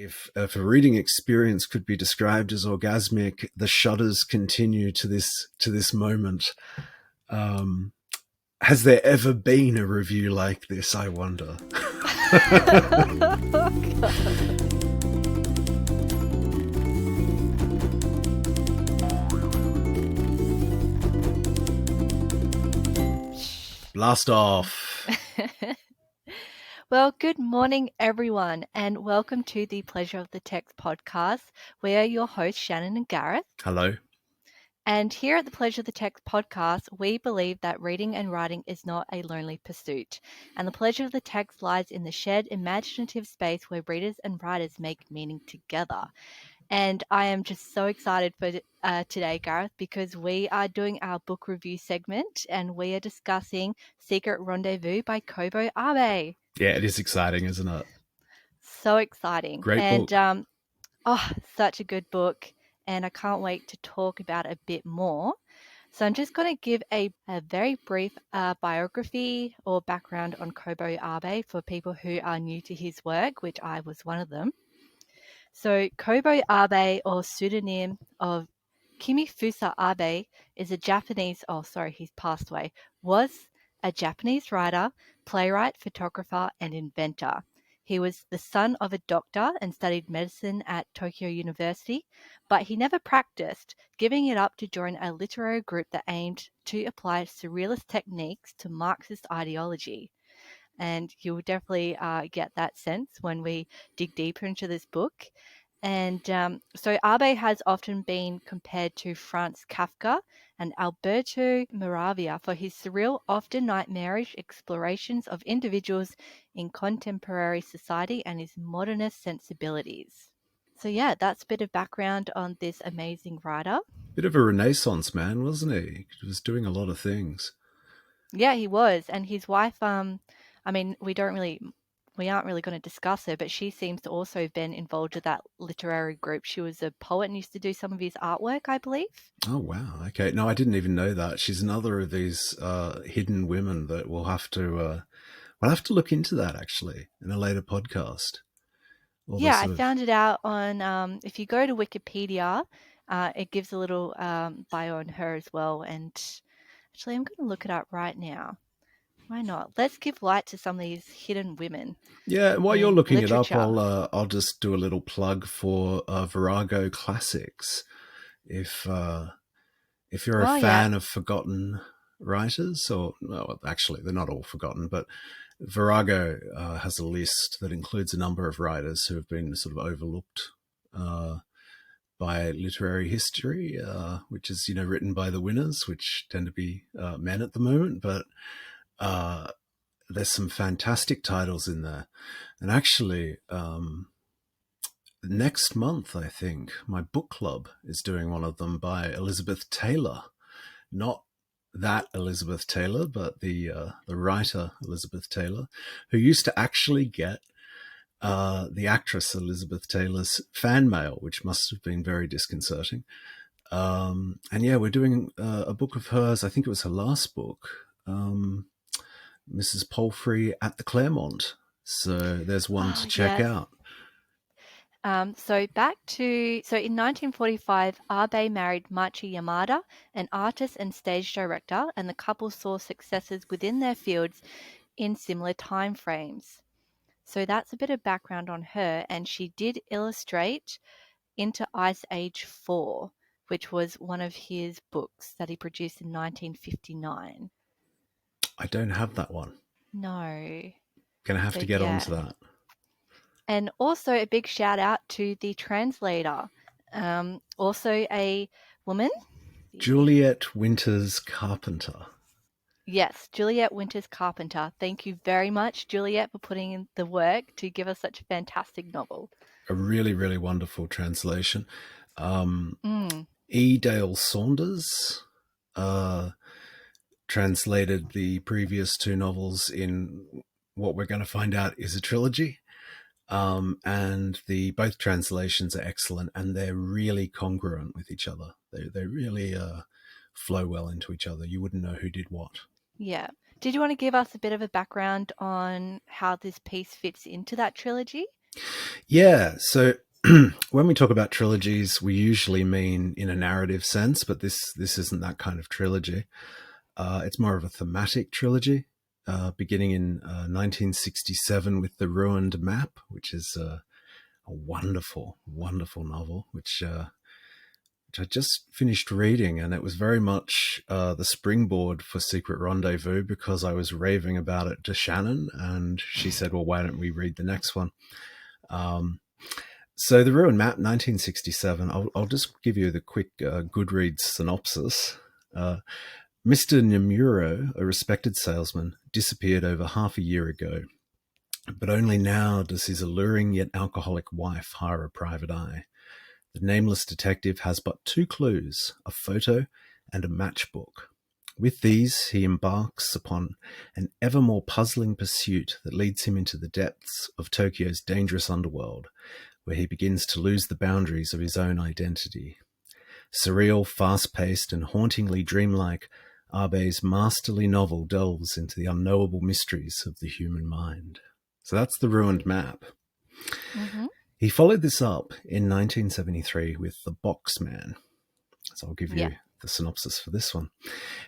if a reading experience could be described as orgasmic, the shudders continue to this moment. Has there ever been a review like this, I wonder? Oh, God. Blast off. Well, good morning, everyone, and welcome to the Pleasure of the Text podcast. We are your hosts, Shannon and Gareth. Hello. And here at the Pleasure of the Text podcast, we believe that reading and writing is not a lonely pursuit. And the pleasure of the text lies in the shared imaginative space where readers and writers make meaning together. And I am just so excited for today, Gareth, because we are doing our book review segment and we are discussing Secret Rendezvous by Kōbō Abe. Yeah, it is exciting, isn't it? So exciting. Great book. And such a good book. And I can't wait to talk about it a bit more. So I'm just going to give a very brief biography or background on Kōbō Abe for people who are new to his work, which I was one of them. So Kobo Abe, or pseudonym of Kimifusa Abe, is a Japanese, he's passed away, was a Japanese writer, playwright, photographer, and inventor. He was the son of a doctor and studied medicine at Tokyo University, but he never practiced, giving it up to join a literary group that aimed to apply surrealist techniques to Marxist ideology. And you'll definitely get that sense when we dig deeper into this book. And so Abe has often been compared to Franz Kafka and Alberto Moravia for his surreal, often nightmarish explorations of individuals in contemporary society and his modernist sensibilities. So yeah, that's a bit of background on this amazing writer. Bit of a renaissance man, wasn't he? He was doing a lot of things. Yeah, he was. And his wife, we aren't really going to discuss her, but she seems to also have been involved with that literary group. She was a poet and used to do some of his artwork, I believe. Oh, wow. Okay. No, I didn't even know that. She's another of these hidden women that we'll have to look into that, actually, in a later podcast. Yeah, I found it out on, if you go to Wikipedia, it gives a little bio on her as well. And actually, I'm going to look it up right now. Why not? Let's give light to some of these hidden women. Yeah, while you're looking literature. it up, I'll just do a little plug for Virago Classics. If you're a fan of forgotten writers, actually they're not all forgotten, but Virago has a list that includes a number of writers who have been sort of overlooked by literary history, which is written by the winners, which tend to be men at the moment, but there's some fantastic titles in there. And actually, next month, I think, my book club is doing one of them by Elizabeth Taylor. Not that Elizabeth Taylor, but the writer Elizabeth Taylor, who used to actually get the actress Elizabeth Taylor's fan mail, which must have been very disconcerting. And yeah, we're doing a book of hers. I think it was her last book, Mrs. Palfrey at the Claremont. So there's one to check out. So in 1945, Abe married Machi Yamada, an artist and stage director, and the couple saw successes within their fields in similar time frames. So that's a bit of background on her, and she did illustrate Into Ice Age 4, which was one of his books that he produced in 1959. I don't have that one. No. Gonna have to get onto that. And also a big shout out to the translator, also a woman. Juliet Winters Carpenter. Yes, Juliet Winters Carpenter. Thank you very much, Juliet, for putting in the work to give us such a fantastic novel. A really, really wonderful translation. E. Dale Saunders translated the previous two novels in what we're going to find out is a trilogy. And both translations are excellent, and they're really congruent with each other. They really flow well into each other. You wouldn't know who did what. Yeah. Did you want to give us a bit of a background on how this piece fits into that trilogy? Yeah, so when we talk about trilogies, we usually mean in a narrative sense, but this isn't that kind of trilogy. It's more of a thematic trilogy, beginning in 1967 with The Ruined Map, which is a wonderful, wonderful novel, which I just finished reading, and it was very much the springboard for Secret Rendezvous because I was raving about it to Shannon, and she said, "Well, why don't we read the next one?" Um, so, The Ruined Map, 1967. I'll just give you the quick Goodreads synopsis. Mr. Nomuro, a respected salesman, disappeared over half a year ago, but only now does his alluring yet alcoholic wife hire a private eye. The nameless detective has but two clues, a photo and a matchbook. With these, he embarks upon an ever more puzzling pursuit that leads him into the depths of Tokyo's dangerous underworld, where he begins to lose the boundaries of his own identity. Surreal, fast-paced, and hauntingly dreamlike, Abe's masterly novel delves into the unknowable mysteries of the human mind. So that's The Ruined Map. Mm-hmm. He followed this up in 1973 with The Boxman. So I'll give Yeah. you the synopsis for this one.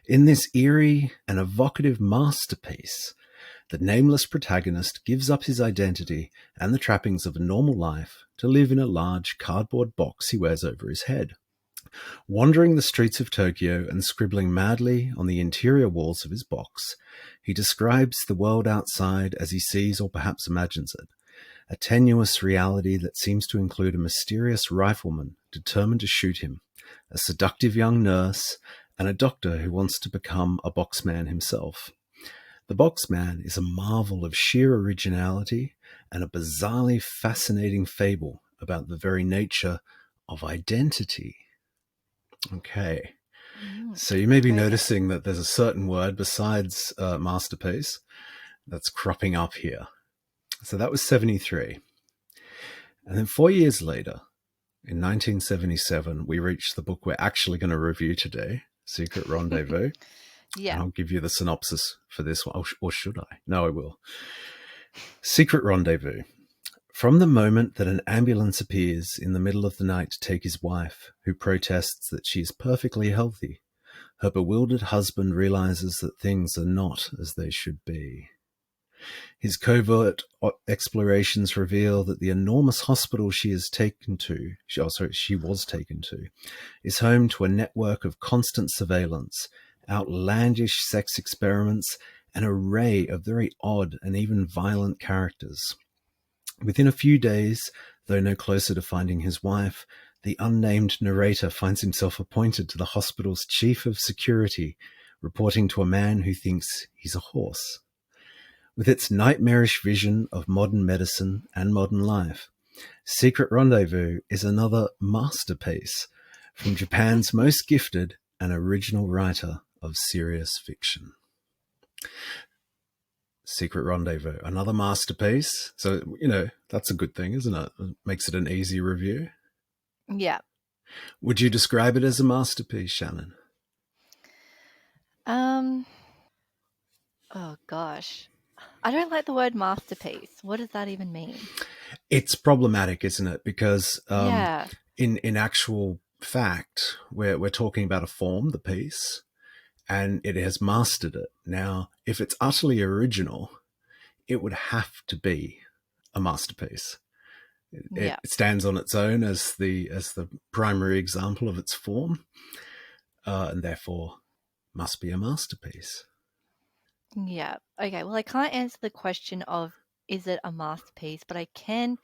In this eerie and evocative masterpiece, the nameless protagonist gives up his identity and the trappings of a normal life to live in a large cardboard box he wears over his head. Wandering the streets of Tokyo and scribbling madly on the interior walls of his box, he describes the world outside as he sees or perhaps imagines it, a tenuous reality that seems to include a mysterious rifleman determined to shoot him, a seductive young nurse, and a doctor who wants to become a boxman himself. The Boxman is a marvel of sheer originality and a bizarrely fascinating fable about the very nature of identity. Okay, Mm. so you may be Okay. noticing that there's a certain word besides masterpiece that's cropping up here. So that was 73. And then 4 years later, in 1977, we reached the book we're actually going to review today, Secret Rendezvous. And Yeah. I'll give you the synopsis for this one. Or should I? No, I will. Secret Rendezvous. From the moment that an ambulance appears in the middle of the night to take his wife, who protests that she is perfectly healthy, her bewildered husband realizes that things are not as they should be. His covert explorations reveal that the enormous hospital she was taken to, is home to a network of constant surveillance, outlandish sex experiments, and an array of very odd and even violent characters. Within a few days, though no closer to finding his wife, the unnamed narrator finds himself appointed to the hospital's chief of security, reporting to a man who thinks he's a horse. With its nightmarish vision of modern medicine and modern life, Secret Rendezvous is another masterpiece from Japan's most gifted and original writer of serious fiction. Secret Rendezvous, another masterpiece. So, that's a good thing, isn't it? It makes it an easy review. Yeah. Would you describe it as a masterpiece, Shannon? Um. Oh gosh. I don't like the word masterpiece. What does that even mean? It's problematic, isn't it? Because Yeah. in actual fact, we're talking about a form, the piece, and it has mastered it. Now, if it's utterly original, it would have to be a masterpiece. It Yeah. stands on its own as the primary example of its form, and therefore must be a masterpiece. Yeah. Okay. Well, I can't answer the question of is it a masterpiece, but I can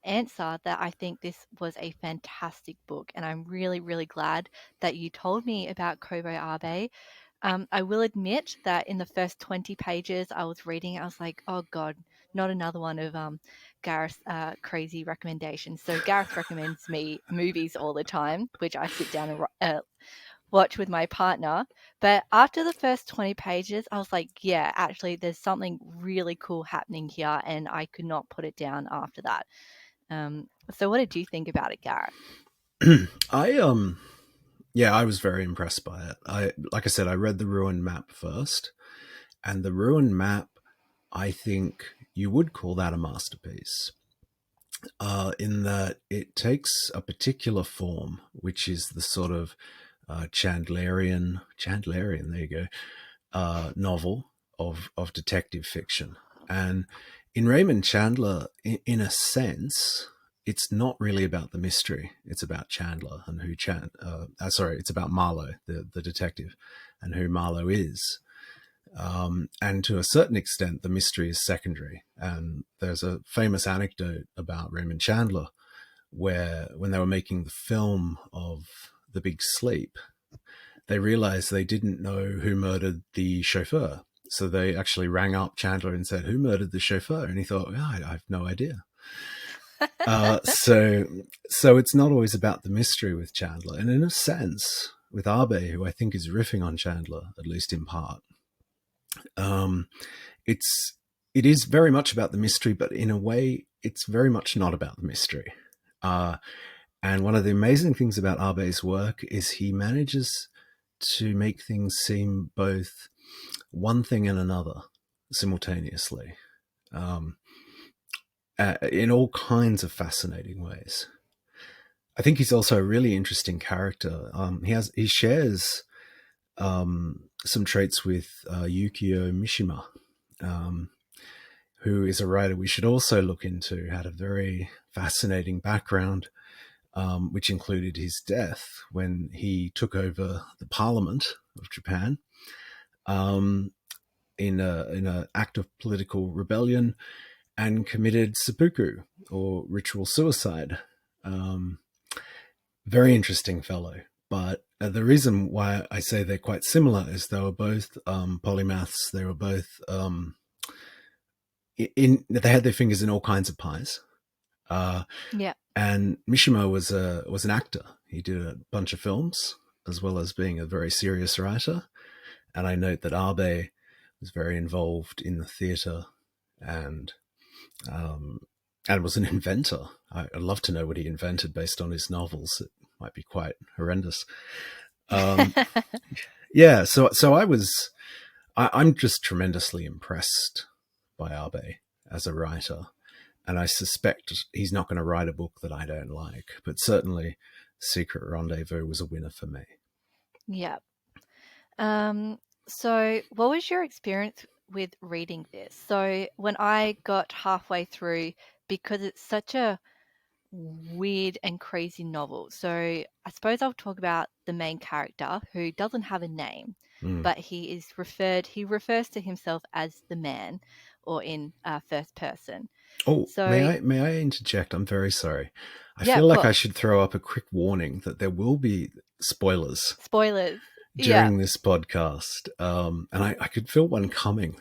answer that I think this was a fantastic book, and I'm really, really glad that you told me about Kobo Abe. I will admit that in the first 20 pages I was reading, I was like, oh God, not another one of Gareth's crazy recommendations. So Gareth recommends me movies all the time, which I sit down and watch with my partner. But after the first 20 pages, I was like, yeah, actually, there's something really cool happening here, and I could not put it down after that. So what did you think about it, Gareth? I yeah, I was very impressed by it. Like I said, I read the Ruined Map first, and the Ruined Map, I think you would call that a masterpiece. in that it takes a particular form, which is the sort of Chandlerian, there you go, novel of detective fiction. And in Raymond Chandler, in a sense, it's not really about the mystery. It's about Chandler and it's about Marlowe, the detective, and who Marlowe is. And to a certain extent, the mystery is secondary. And there's a famous anecdote about Raymond Chandler where, when they were making the film of The Big Sleep, they realized they didn't know who murdered the chauffeur. So they actually rang up Chandler and said, "Who murdered the chauffeur?" And he thought, "Yeah, I have no idea." So it's not always about the mystery with Chandler. And in a sense, with Abe, who I think is riffing on Chandler, at least in part, um, it is very much about the mystery, but in a way, it's very much not about the mystery. And one of the amazing things about Abe's work is he manages to make things seem both one thing and another simultaneously, in all kinds of fascinating ways. I think he's also a really interesting character. He shares some traits with Yukio Mishima, who is a writer we should also look into. Had a very fascinating background, which included his death when he took over the Parliament of Japan, in an act of political rebellion, and committed seppuku, or ritual suicide. Very interesting fellow. But the reason why I say they're quite similar is they were both polymaths. They were both they had their fingers in all kinds of pies. Yeah. And Mishima was an actor. He did a bunch of films as well as being a very serious writer. And I note that Abe was very involved in the theatre and was an inventor. I'd love to know what he invented based on his novels. It might be quite horrendous. Yeah, so I'm just tremendously impressed by Abe as a writer, and I suspect he's not going to write a book that I don't like. But certainly, Secret Rendezvous was a winner for me. Yeah. So what was your experience with reading this? So when I got halfway through, because it's such a weird and crazy novel. So I suppose I'll talk about the main character, who doesn't have a name, Mm. but he refers to himself as the man, or in first person. Oh, So may I interject? I'm very sorry. I yeah, feel of like I course. should throw up a quick warning that there will be spoilers Spoilers. Yeah. during this podcast. And I could feel one coming.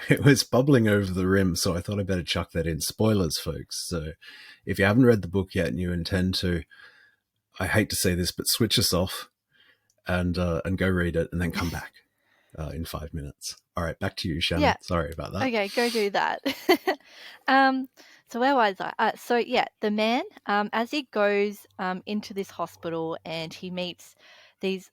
It was bubbling over the rim, so I thought I'd better chuck that in. Spoilers, folks. So if you haven't read the book yet and you intend to, I hate to say this, but switch us off and go read it and then come back in 5 minutes. All right, back to you, Yeah. Shannon. Sorry about that. Okay, go do that. um, so where was I? So yeah, the man, as he goes into this hospital and he meets these,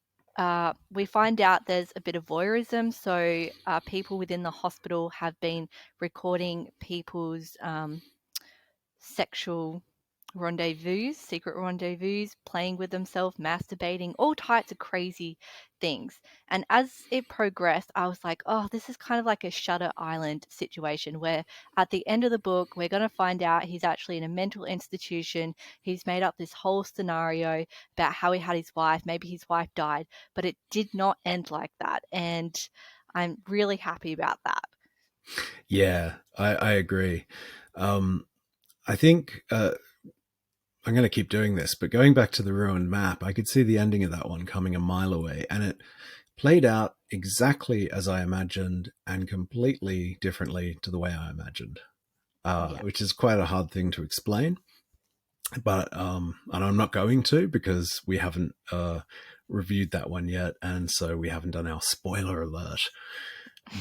we find out there's a bit of voyeurism. So people within the hospital have been recording people's sexual secret rendezvous, playing with themselves, masturbating, all types of crazy things. And as it progressed, I was like, oh, this is kind of like a Shutter Island situation where at the end of the book, we're going to find out he's actually in a mental institution. He's made up this whole scenario about how he had his wife. Maybe his wife died, but it did not end like that. And I'm really happy about that. Yeah, I agree. I think I'm going to keep doing this, but going back to the ruined map, I could see the ending of that one coming a mile away, and it played out exactly as I imagined and completely differently to the way I imagined, Yeah. which is quite a hard thing to explain. But and I'm not going to, because we haven't reviewed that one yet, and so we haven't done our spoiler alert.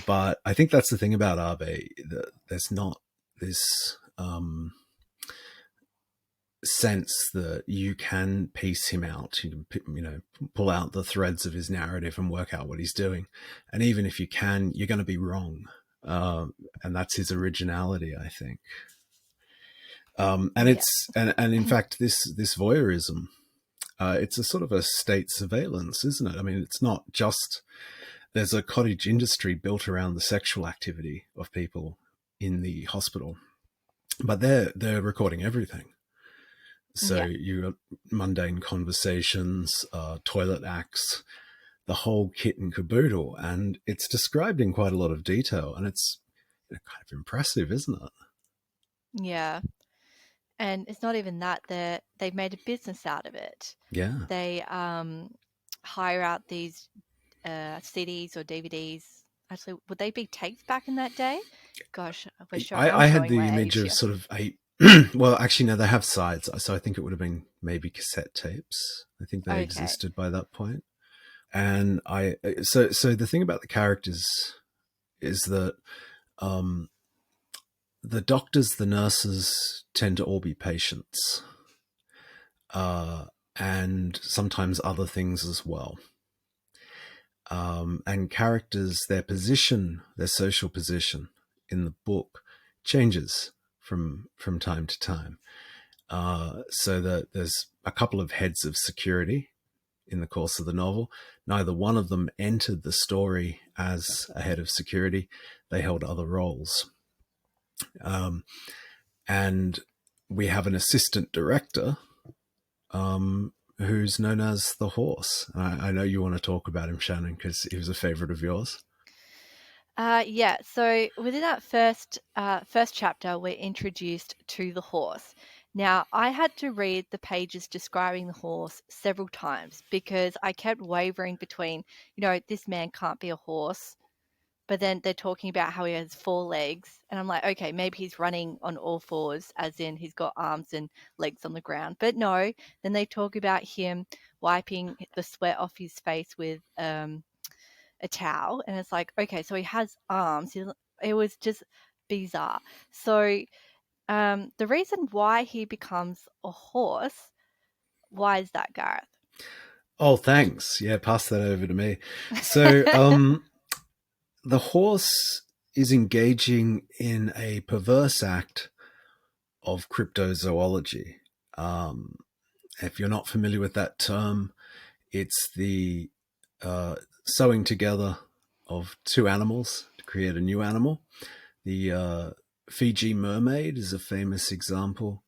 But I think that's the thing about Abe, that there's not this sense that you can piece him out. You can, pull out the threads of his narrative and work out what he's doing. And even if you can, you're going to be wrong. And that's his originality, I think. And Yeah. and in fact, this voyeurism, it's a sort of a state surveillance, isn't it? I mean, it's not just there's a cottage industry built around the sexual activity of people in the hospital, but they're recording everything. So Yeah. you mundane conversations, toilet acts, the whole kit and caboodle, and it's described in quite a lot of detail, and it's kind of impressive, isn't it? Yeah. And it's not even that they've made a business out of it. Yeah. They hire out these CDs or DVDs. Actually, would they be tapes back in that day? Gosh, I'm I had showing the my image age of here. sort of a well, actually, no, they have sides, so I think it would have been maybe cassette tapes. I think they Okay. existed by that point. And so the thing about the characters is that um, the doctors, the nurses tend to all be patients, uh, and sometimes other things as well. And characters, their position, their social position in the book changes from time to time. So that there's a couple of heads of security in the course of the novel. Neither one of them entered the story as a head of security. They held other roles. Um, and we have an assistant director who's known as the Horse. I know you want to talk about him, Shannon, because he was a favorite of yours. Yeah, so within that first chapter, we're introduced to the horse. Now, I had to read the pages describing the horse several times because I kept wavering between, this man can't be a horse, but then they're talking about how he has four legs, and I'm like, okay, maybe he's running on all fours, as in he's got arms and legs on the ground. But no, then they talk about him wiping the sweat off his face with a towel, and it's like, okay, so he has arms. It was just bizarre. So the reason why he becomes a horse, why is that, Gareth? Oh, thanks. Yeah, pass that over to me. So, the horse is engaging in a perverse act of cryptozoology. Um, if you're not familiar with that term, it's the sewing together of two animals to create a new animal. The Fiji mermaid is a famous example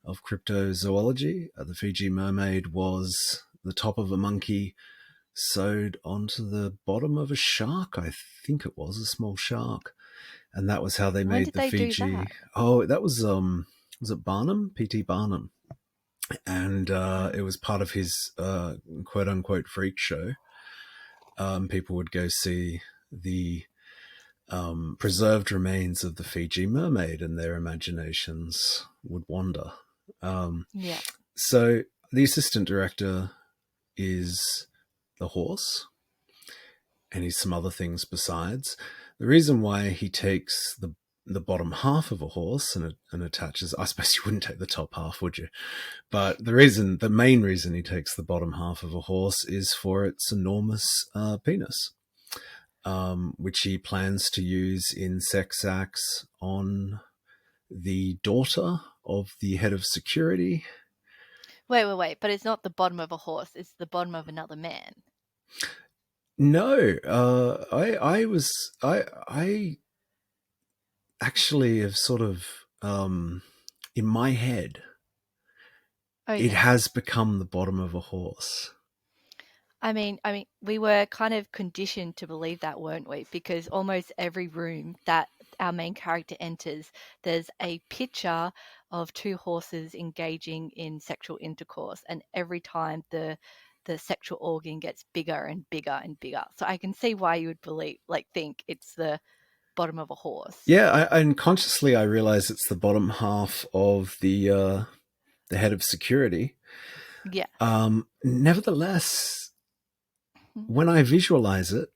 of cryptozoology. The Fiji mermaid was the top of a monkey sewed onto the bottom of a shark. I think it was a small shark, and that was how they When made did the they do that? Fiji. Oh, that was it Barnum? P.T. Barnum, and it was part of his quote unquote freak show. People would go see the preserved remains of the Fiji mermaid, and their imaginations would wander. Um, Yeah. so the assistant director is the horse, and he's some other things besides. The reason why he takes the bottom half of a horse and attaches, I suppose you wouldn't take the top half, would you? But the main reason he takes the bottom half of a horse is for its enormous penis, which he plans to use in sex acts on the daughter of the head of security. Wait. But it's not the bottom of a horse, it's the bottom of another man. No, I actually have sort of in my head, it Okay. has become the bottom of a horse. I mean, we were kind of conditioned to believe that, weren't we? Because almost every room that our main character enters, there's a picture of two horses engaging in sexual intercourse, and every time the sexual organ gets bigger and bigger and bigger. So I can see why you would think it's the bottom of a horse. Yeah, and consciously I realize it's the bottom half of the head of security. Yes. Nevertheless, when I visualize it,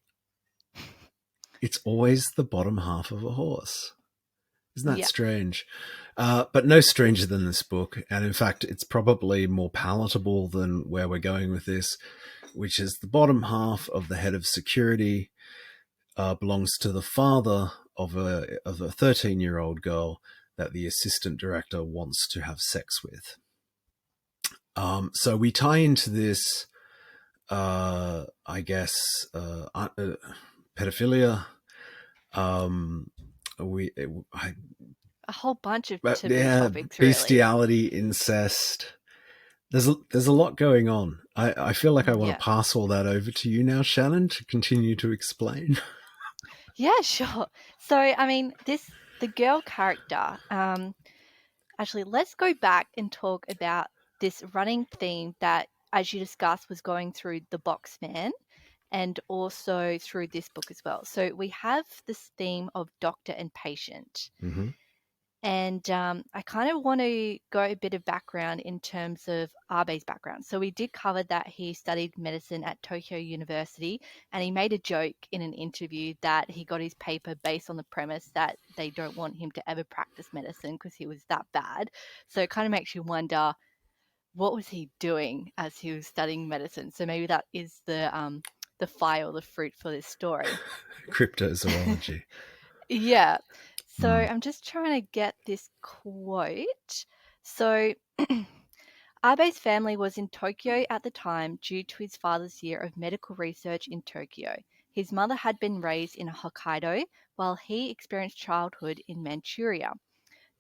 it's always the bottom half of a horse. Isn't that Yeah. strange? But no stranger than this book. And in fact, it's probably more palatable than where we're going with this, which is the bottom half of the head of security belongs to the father of a 13-year-old girl that the assistant director wants to have sex with. So we tie into this, I guess, pedophilia. We, A whole bunch of but taboo yeah, topics, really. bestiality, incest. There's a lot going on. I feel like I want Yeah. to pass all that over to you now, Shannon, to continue to explain. Yeah, sure. So, I mean, the girl character, actually, let's go back and talk about this running theme that, as you discussed, was going through The Boxman and also through this book as well. So we have this theme of doctor and patient. Mm-hmm. And I kind of want to go a bit of background in terms of Abe's background. So we did cover that he studied medicine at Tokyo University, and he made a joke in an interview that he got his paper based on the premise that they don't want him to ever practice medicine because he was that bad. So it kind of makes you wonder, what was he doing as he was studying medicine? So maybe that is the fire or the fruit for this story. Cryptozoology. Yeah. So Mm. I'm just trying to get this quote. So Abe's family was in Tokyo at the time due to his father's year of medical research in Tokyo. His mother had been raised in Hokkaido, while he experienced childhood in Manchuria.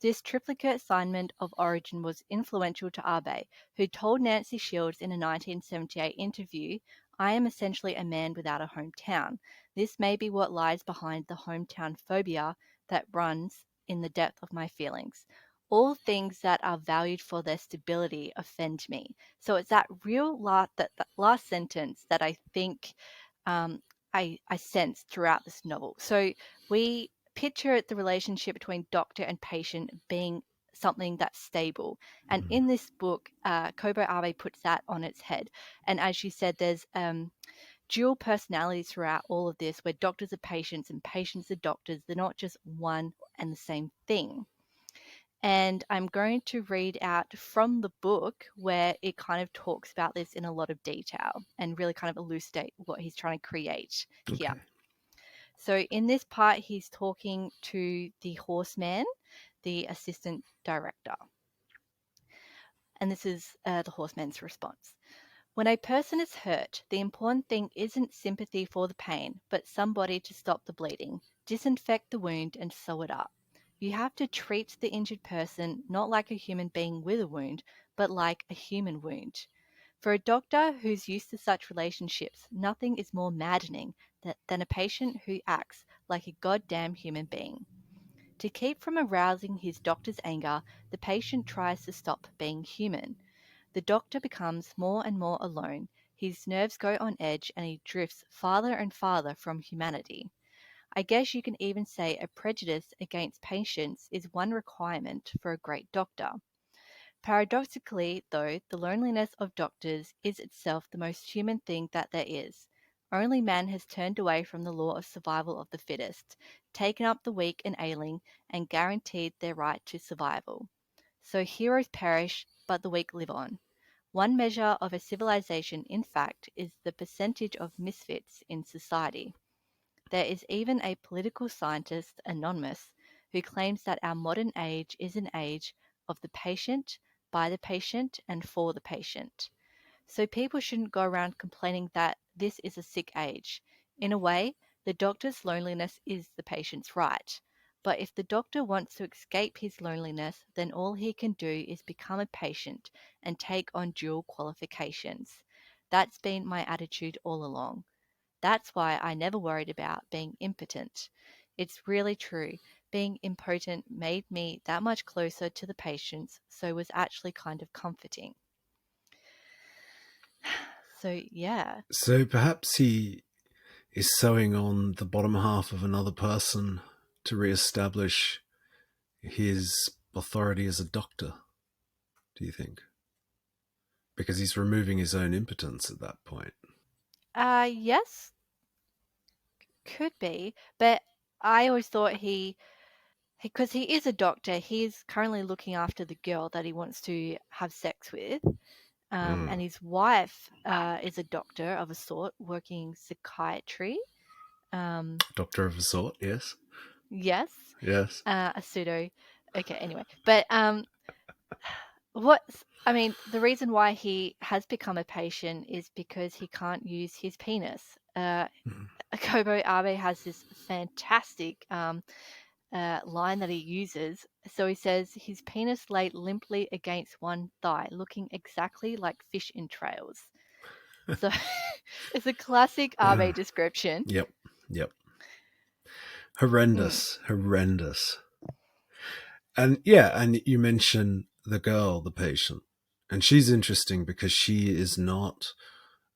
This triplicate assignment of origin was influential to Abe, who told Nancy Shields in a 1978 interview, "I am essentially a man without a hometown. This may be what lies behind the hometown phobia that runs in the depth of my feelings. All things that are valued for their stability offend me." So it's that real that last sentence that I think um, I sense throughout this novel. So we picture the relationship between doctor and patient being something that's stable. And Mm. in this book, Kobo Abe puts that on its head. And as you said, there's dual personalities throughout all of this, where doctors are patients and patients are doctors. They're not just one and the same thing. And I'm going to read out from the book where it kind of talks about this in a lot of detail and really kind of elucidate what he's trying to create here. Okay. So in this part, he's talking to the horseman, the assistant director. And this is the horseman's response. "When a person is hurt, the important thing isn't sympathy for the pain, but somebody to stop the bleeding, disinfect the wound, and sew it up. You have to treat the injured person not like a human being with a wound, but like a human wound. For a doctor who's used to such relationships, nothing is more maddening than a patient who acts like a goddamn human being. To keep from arousing his doctor's anger, the patient tries to stop being human. The doctor becomes more and more alone, his nerves go on edge, and he drifts farther and farther from humanity. I guess you can even say a prejudice against patients is one requirement for a great doctor. Paradoxically, though, the loneliness of doctors is itself the most human thing that there is. Only man has turned away from the law of survival of the fittest, taken up the weak and ailing, and guaranteed their right to survival. So heroes perish, but the weak live on. One measure of a civilization, in fact, is the percentage of misfits in society. There is even a political scientist, anonymous, who claims that our modern age is an age of the patient, by the patient, and for the patient. So people shouldn't go around complaining that this is a sick age. In a way, the doctor's loneliness is the patient's right. But if the doctor wants to escape his loneliness, then all he can do is become a patient and take on dual qualifications. That's been my attitude all along. That's why I never worried about being impotent. It's really true. Being impotent made me that much closer to the patients, so was actually kind of comforting. So, yeah. So perhaps he is sewing on the bottom half of another person to re-establish his authority as a doctor, do you think? Because he's removing his own impotence at that point. Yes, could be, but I always thought because he is a doctor, he's currently looking after the girl that he wants to have sex with. Mm. And his wife is a doctor of a sort, working psychiatry. Um, Doctor of a sort, yes. yes, Yes. a pseudo. Okay, anyway. But the reason why he has become a patient is because he can't use his penis. Kobo Abe has this fantastic line that he uses. So he says his penis lay limply against one thigh, looking exactly like fish entrails. So it's a classic Abe description. Yep, yep. Mm. Horrendous, horrendous. And yeah, and you mention the girl, the patient, and she's interesting because she is not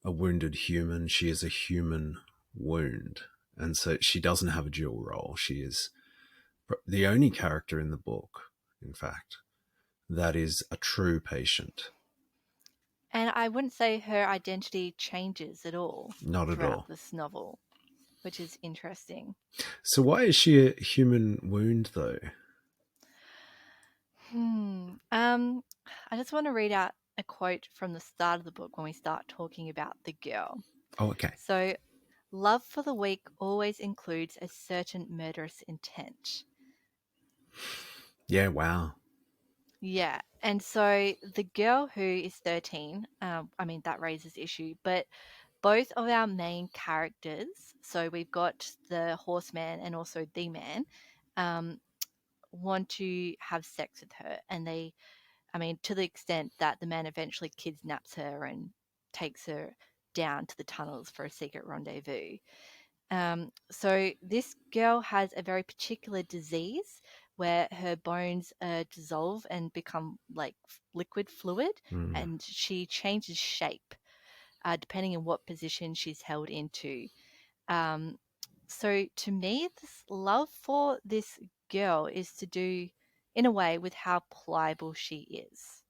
a wounded human. She is a human wound, and so she doesn't have a dual role. She is the only character in the book, in fact, that is a true patient. And I wouldn't say her identity changes at all Not at throughout all. this novel, which is interesting. So why is she a human wound, though? I just want to read out a quote from the start of the book when we start talking about the girl. Oh, okay. So, love for the weak always includes a certain murderous intent. Yeah, wow. Yeah. And so the girl who is 13, that raises issue, but both of our main characters, so we've got the horseman and also the man, um, want to have sex with her. And to the extent that the man eventually kidnaps her and takes her down to the tunnels for a secret rendezvous. So this girl has a very particular disease where her bones dissolve and become like liquid fluid, Mm. and she changes shape depending on what position she's held into. Um, so to me, this love for this girl is to do, in a way, with how pliable she is.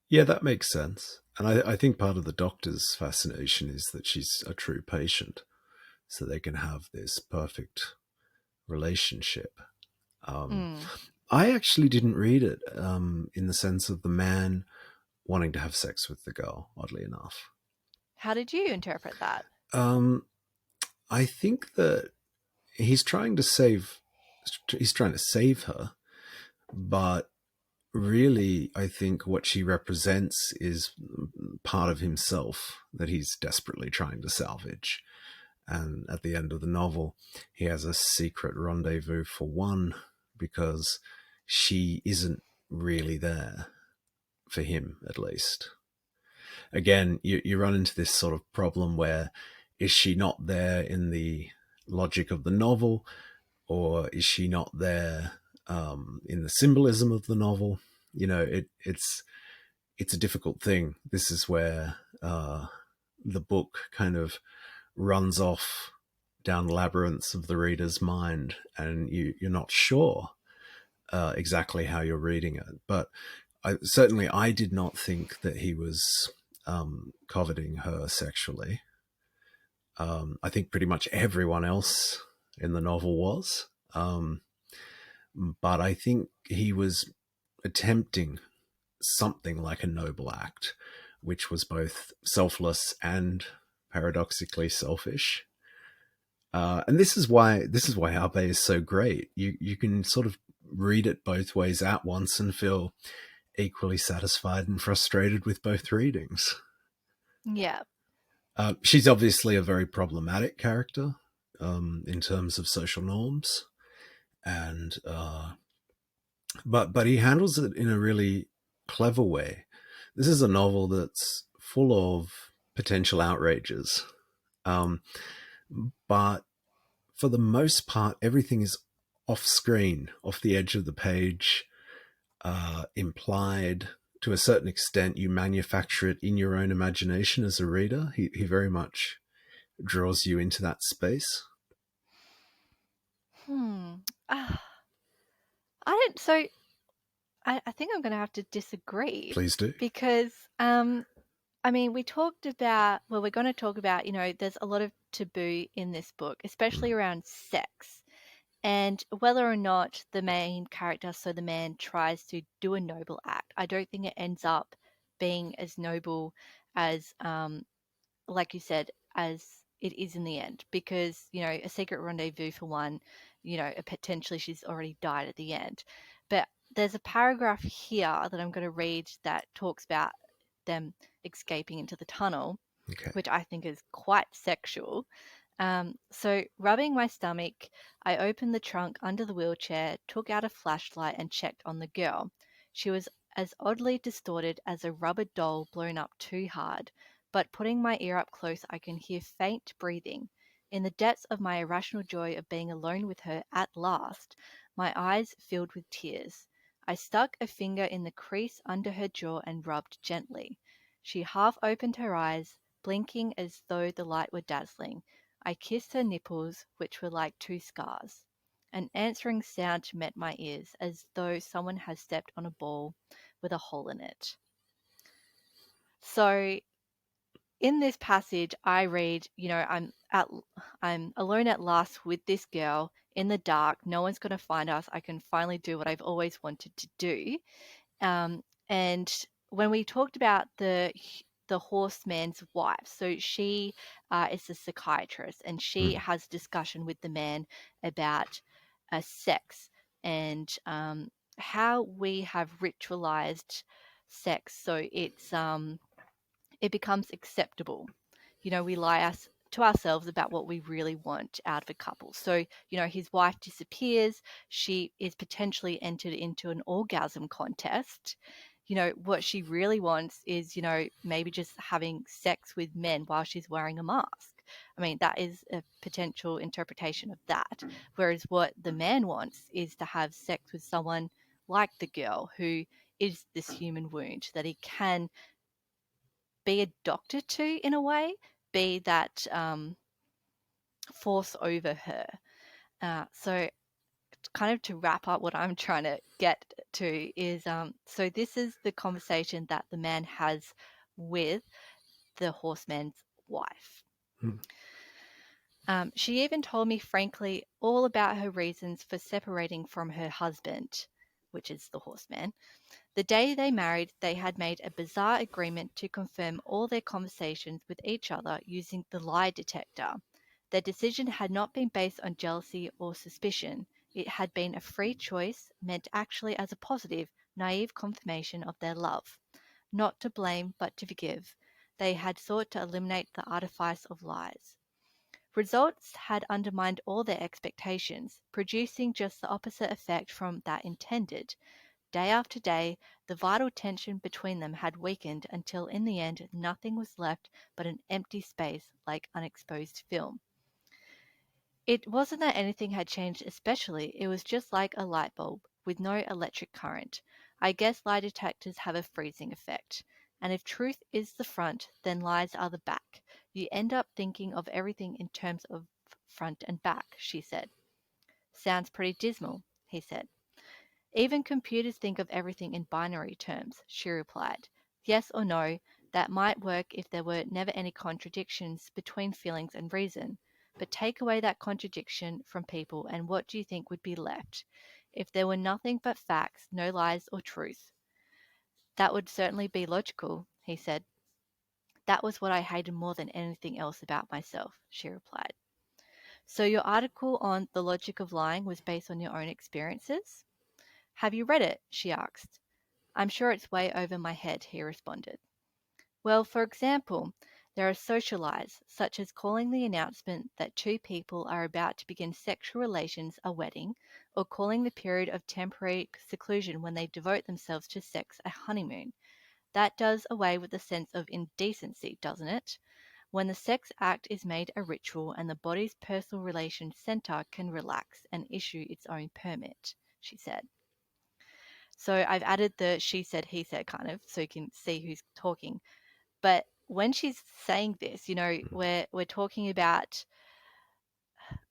Yeah, that makes sense. And I think part of the doctor's fascination is that she's a true patient, so they can have this perfect relationship. Um, Mm. I actually didn't read it in the sense of the man wanting to have sex with the girl, oddly enough. How did you interpret that? Um, I think that he's trying to save he's trying to save her, but really I think what she represents is part of himself that he's desperately trying to salvage. And at the end of the novel, he has a secret rendezvous for one because she isn't really there for him, at least. Again, you run into this sort of problem where is she not there in the logic of the novel, or is she not there in the symbolism of the novel? You know, it's a difficult thing. This is where the book kind of runs off down labyrinths of the reader's mind, and you're not sure exactly how you're reading it. But I did not think that he was coveting her sexually. I think pretty much everyone else in the novel was. But I think he was attempting something like a noble act, which was both selfless and paradoxically selfish. And this is why Abe is so great. You can sort of read it both ways at once and feel equally satisfied and frustrated with both readings. Yeah. She's obviously a very problematic character in terms of social norms, and but he handles it in a really clever way. This is a novel that's full of potential outrages, um, but for the most part, everything is off screen, off the edge of the page, implied to a certain extent. You manufacture it in your own imagination as a reader. He very much draws you into that space. Hmm. Ah, I don't. So I think I'm going to have to disagree Please do. because we talked about, well, we're going to talk about, there's a lot of taboo in this book, especially Mm. around sex and whether or not the main character, so the man, tries to do a noble act. I don't think it ends up being as noble as, like you said, as it is in the end, because, a secret rendezvous for one, potentially she's already died at the end. But there's a paragraph here that I'm going to read that talks about them escaping into the tunnel, Okay. which I think is quite sexual. So, rubbing my stomach, I opened the trunk under the wheelchair, took out a flashlight, and checked on the girl. She was as oddly distorted as a rubber doll blown up too hard, but putting my ear up close, I can hear faint breathing. In the depths of my irrational joy of being alone with her at last, my eyes filled with tears. I stuck a finger in the crease under her jaw and rubbed gently. She half opened her eyes, blinking as though the light were dazzling. I kissed her nipples, which were like two scars. An answering sound met my ears, as though someone had stepped on a ball with a hole in it. So in this passage, I read, I'm alone at last with this girl in the dark. No one's going to find us. I can finally do what I've always wanted to do. And when we talked about the horseman's wife, so she is a psychiatrist, and she Mm. has discussion with the man about sex and how we have ritualized sex, so it becomes acceptable. We lie to ourselves about what we really want out of a couple. So, his wife disappears. She is potentially entered into an orgasm contest. What she really wants is, maybe just having sex with men while she's wearing a mask. I mean, that is a potential interpretation of that. Whereas what the man wants is to have sex with someone like the girl who is this human wound that he can be a doctor to, in a way, be that force over her. So kind of to wrap up what I'm trying to get to is so this is the conversation that the man has with the horseman's wife. Mm. She even told me frankly all about her reasons for separating from her husband, which is the horseman. The day they married, they had made a bizarre agreement to confirm all their conversations with each other using the lie detector. Their decision had not been based on jealousy or suspicion. It had been a free choice, meant actually as a positive, naive confirmation of their love. Not to blame, but to forgive. They had sought to eliminate the artifice of lies. Results had undermined all their expectations, producing just the opposite effect from that intended. Day after day, the vital tension between them had weakened until in the end nothing was left but an empty space like unexposed film. It wasn't that anything had changed especially, it was just like a light bulb with no electric current. I guess lie detectors have a freezing effect. And if truth is the front, then lies are the back. You end up thinking of everything in terms of front and back, she said. Sounds pretty dismal, he said. Even computers think of everything in binary terms, she replied. Yes or no, that might work if there were never any contradictions between feelings and reason. But take away that contradiction from people, and what do you think would be left? If there were nothing but facts, no lies or truth. That would certainly be logical, he said. That was what I hated more than anything else about myself, she replied. So your article on the logic of lying was based on your own experiences? Have you read it? She asked. I'm sure it's way over my head, he responded. Well, for example, there are social lies, such as calling the announcement that two people are about to begin sexual relations a wedding, or calling the period of temporary seclusion when they devote themselves to sex a honeymoon. That does away with the sense of indecency, doesn't it? When the sex act is made a ritual and the body's personal relations center can relax and issue its own permit, she said. So I've added the she said, he said kind of, so you can see who's talking. But when she's saying this, we're talking about,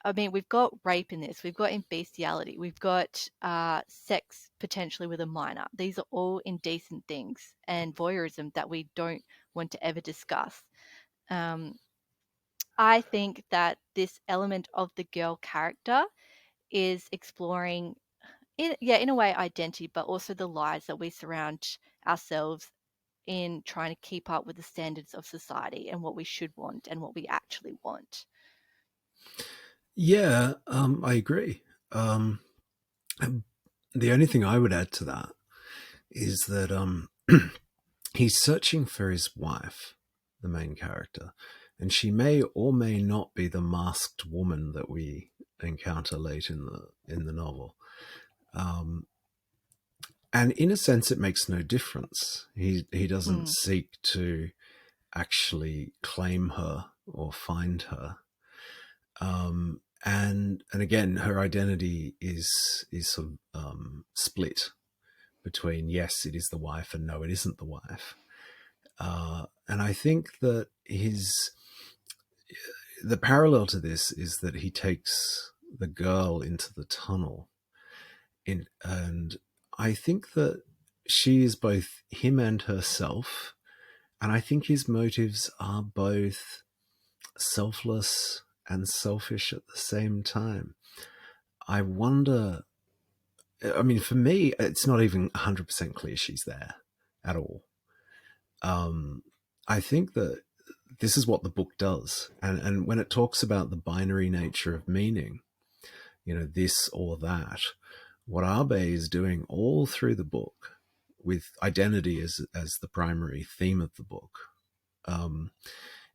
I mean, we've got rape in this, we've got in bestiality, we've got sex potentially with a minor. These are all indecent things and voyeurism that we don't want to ever discuss. Um, I think that this element of the girl character is exploring in a way identity, but also the lies that we surround ourselves in trying to keep up with the standards of society and what we should want and what we actually want. Yeah, I agree. Um, the only thing I would add to that is that he's searching for his wife, the main character, and she may or may not be the masked woman that we encounter late in the novel. Um, and in a sense, it makes no difference. He doesn't Mm, seek to actually claim her or find her. And again, her identity is sort of split between yes, it is the wife, and no, it isn't the wife. And I think that the parallel to this is that he takes the girl into the tunnel, and I think that she is both him and herself, and I think his motives are both selfless and selfish at the same time. I wonder. I mean, for me, it's not even 100% clear she's there at all. Um, I think that this is what the book does. And when it talks about the binary nature of meaning, this or that, what Abe is doing all through the book, with identity as the primary theme of the book, um,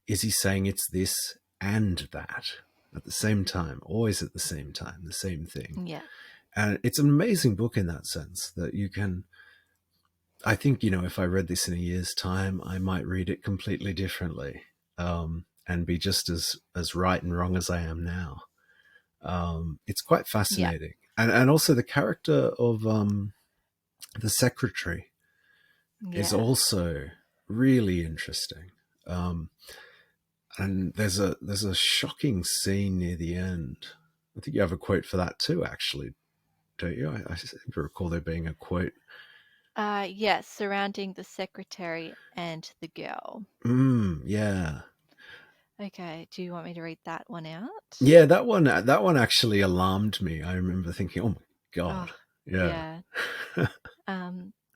is he saying it's this and that at the same time, always at the same time, the same thing. yeah. And it's an amazing book in that sense that you can. I think, if I read this in a year's time, I might read it completely differently, and be just as right and wrong as I am now. It's quite Yeah. fascinating. And also the character of the secretary is Yeah. also really interesting. Um, and there's a shocking scene near the end. I think you have a quote for that too, actually, don't you? I seem to recall there being a quote. Yes, surrounding the secretary and the girl. Yeah. Okay, do you want me to read that one out? Yeah, that one actually alarmed me. I remember thinking, "Oh my Oh, god." Yeah. yeah.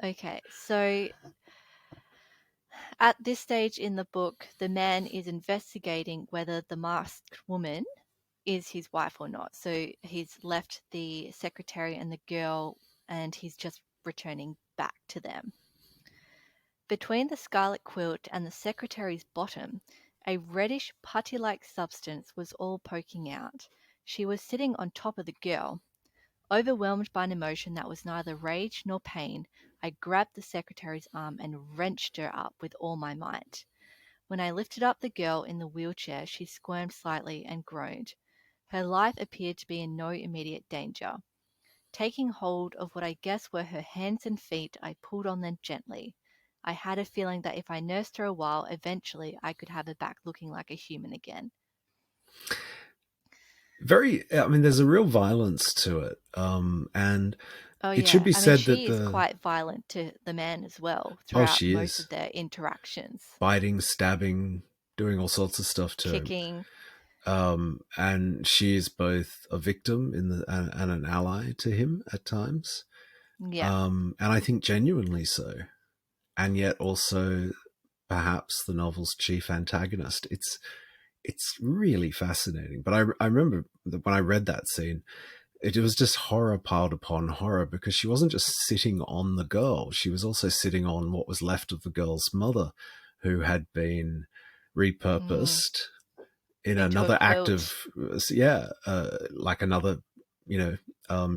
Okay, so at this stage in the book, the man is investigating whether the masked woman is his wife or not. So he's left the secretary and the girl, and he's just returning back to them. Between the scarlet quilt and the secretary's bottom, a reddish putty-like substance was all poking out. She was sitting on top of the girl. Overwhelmed by an emotion that was neither rage nor pain, I grabbed the secretary's arm and wrenched her up with all my might. When I lifted up the girl in the wheelchair, she squirmed slightly and groaned. Her life appeared to be in no immediate danger. Taking hold of what I guess were her hands and feet, I pulled on them gently. I had a feeling that if I nursed her a while, eventually I could have her back looking like a human again. I mean, there's a real violence to it. And Oh, it should yeah. be I mean, said that she is quite violent to the man as well oh, throughout she most is of their interactions. biting, stabbing, doing all sorts of stuff to him. Kicking. And she is both a victim and an ally to him at times. Yeah. And I think genuinely so. And yet also perhaps the novel's chief antagonist. It's really fascinating. But I remember that when I read that scene, it was just horror piled upon horror, because she wasn't just sitting on the girl, she was also sitting on what was left of the girl's mother, who had been Mm. repurposed in Into a another act quilt. of, like another,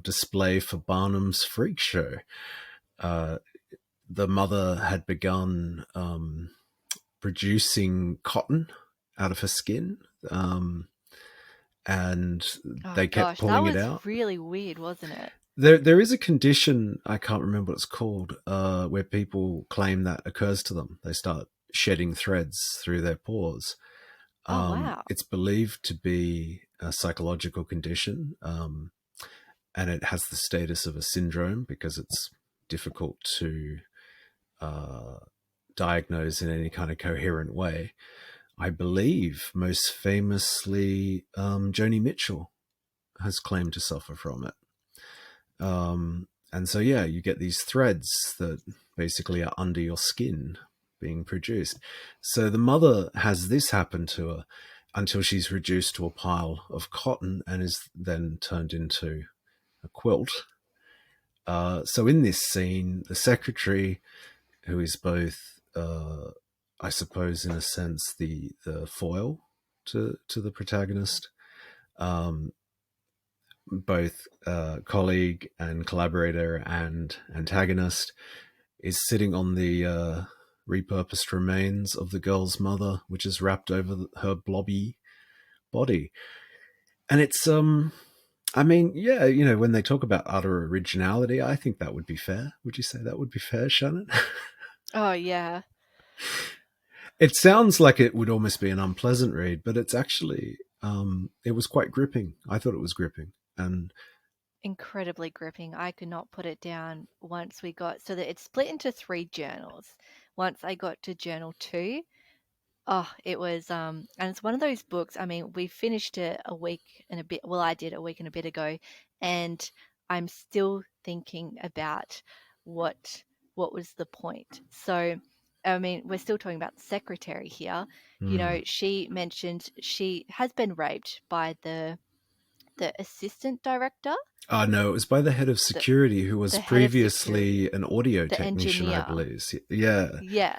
display for Barnum's freak show. Uh, the mother had begun producing cotton out of her skin, um, and Oh they kept gosh, that pulling it was out. really weird, wasn't it? There is a condition, I can't remember what it's called, where people claim that occurs to them. They start shedding threads through their pores. Oh wow. It's believed to be a psychological condition, and it has the status of a syndrome because it's difficult to uh, diagnose in any kind of coherent way. I believe most famously, Joni Mitchell has claimed to suffer from it. And so, yeah, you get these threads that basically are under your skin being produced. So the mother has this happen to her until she's reduced to a pile of cotton and is then turned into a quilt. So in this scene, the secretary, who is both, I suppose, in a sense, the foil to the protagonist, um, both colleague and collaborator and antagonist, is sitting on the repurposed remains of the girl's mother, which is wrapped over her blobby body. And it's I mean, yeah, when they talk about utter originality, I think that would be fair. Would you say that would be fair, Shannon? Oh, yeah. It sounds like it would almost be an unpleasant read, but it's actually it was quite gripping. I thought it was gripping. And Incredibly gripping. I could not put it down once we got so that it's split into 3 journals. Once I got to journal 2, oh, it was and it's one of those books. I mean, we finished it a week and a bit. Well, I did a week and a bit ago, and I'm still thinking about what what was the point. So, I mean, we're still talking about the secretary here. She mentioned she has been raped by the assistant director, no, it was by the head of the security, who was the head of security, previously an audio the technician, I engineer. believe. Yeah, Yeah.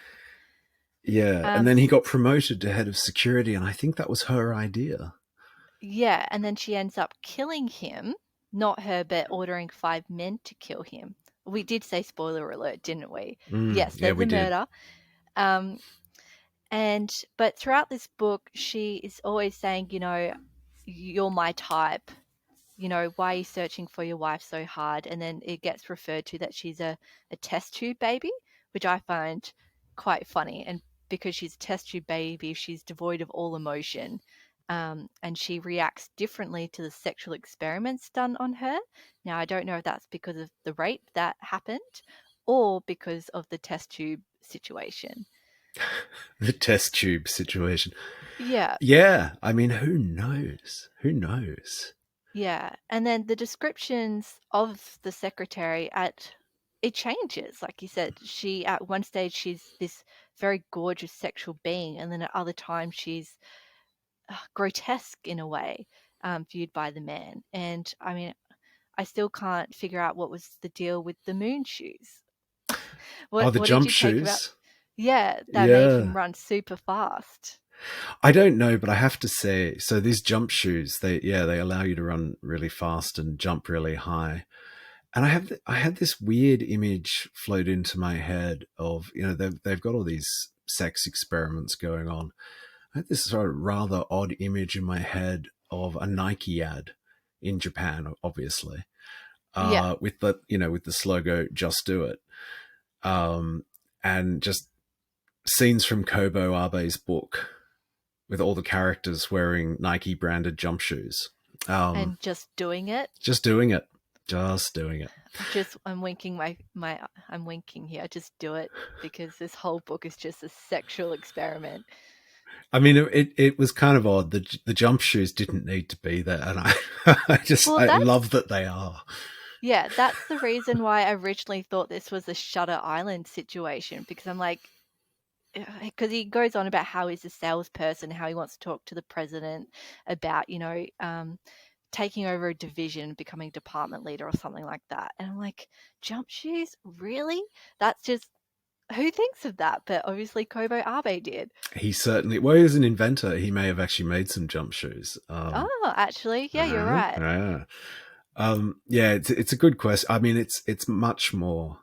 yeah. And Um, then he got promoted to head of security, and I think that was her idea. Yeah, and then she ends up killing him, not her, but ordering 5 men to kill him. We did say spoiler alert, didn't we? Yes, Yeah, there's we a did. murder. Um, but throughout this book, she is always saying, you're my type. Why are you searching for your wife so hard? And then it gets referred to that she's a test tube baby, which I find quite funny. And because she's a test tube baby, she's devoid of all emotion. And she reacts differently to the sexual experiments done on her. Now, I don't know if that's because of the rape that happened or because of the test tube situation. The test tube situation. Yeah, Yeah, I mean, who knows? Who knows? yeah. And then the descriptions of the secretary it changes. Like you said, she at one stage she's this very gorgeous sexual being, and then at other times she's grotesque in a way, viewed by the man. And I mean, I still can't figure out what was the deal with the moon shoes. Oh, What the what did jump you take about? shoes. Yeah, that made him Yeah. run super fast. I don't know, but I have to say, so these jump shoes, they allow you to run really fast and jump really high. And I had this weird image float into my head of, they've got all these sex experiments going on. I had this sort of rather odd image in my head of a Nike ad in Japan, obviously, Yeah, with the slogan "Just Do It," and just scenes from Kobo Abe's book with all the characters wearing Nike branded jump shoes. and just doing it. Just doing it. Just doing it. I'm winking I'm winking here. Just do it because this whole book is just a sexual experiment. I mean, it was kind of odd. The jump shoes didn't need to be there, and Well, I love that they are. that's the reason why I originally thought this was a Shutter Island situation because I'm like, because he goes on about how he's a salesperson, how he wants to talk to the president about, taking over a division, becoming department leader or something like that. And I'm like, jump shoes? Really? That's just who thinks of that? But obviously Kobo Abe did. He certainly, well, he was an inventor. He may have actually made some jump shoes. Oh, actually, yeah, you're right. Yeah. Yeah, it's a good question. I mean, it's much more